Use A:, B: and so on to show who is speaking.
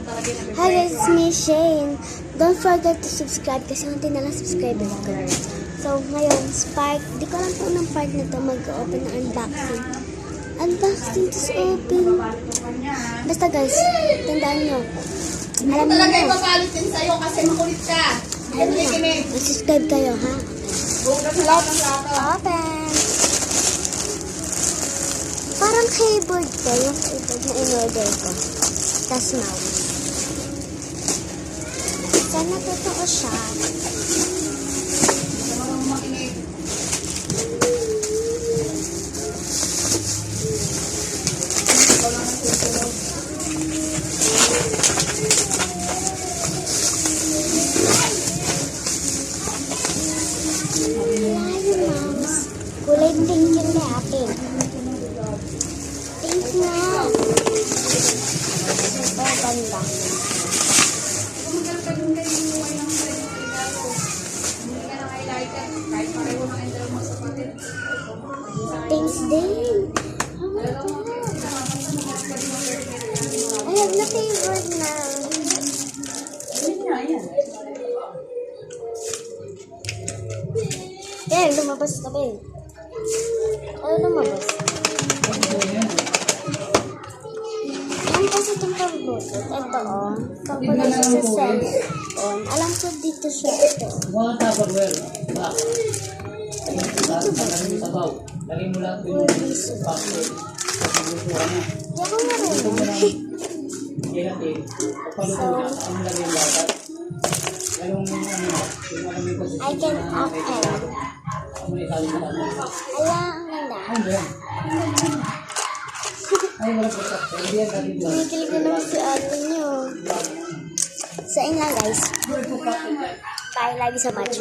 A: Hi guys, it's me Shane. Don't forget to subscribe kasi hindi na lang subscribers ko. So ngayon, Spark, di ko alam kung anong part na to mag-open ng unboxing. Unboxing to open. Basta guys, tandaan nyo. Alam mo
B: talaga
A: na.
B: yung mapalit din sa'yo kasi makulit ka.
A: Alam mo na. Subscribe kayo ha.
B: Let's
A: open. Parang keyboard ko, yung keyboard na in-order ko. Tas mouse. Sana totoo siya. Wala yung mouse. Kulay pink yun na akin. Pink na. Super ganda. Thanks din. Oh my God. I have na favorite na. Eh, lumabas ka ba eh? Ano lumabas? Ano kasi itong pang-bluetooth? Ito oh. Pang-connect sa cellphone. Alam ko dito siya ito.
C: Lagay mo lang
A: Or this one. Hindi ako marunong.
C: Hindi natin. Papaluto na. Ang lagay yung lahat. Lalong yung
A: I can open. Ala, ang ganda.
C: Ay, wala po sa. Hindi yan natin yun.
A: Kinikilig na naman si ate niyo. Sa inyo lang guys. Bye, love you so much.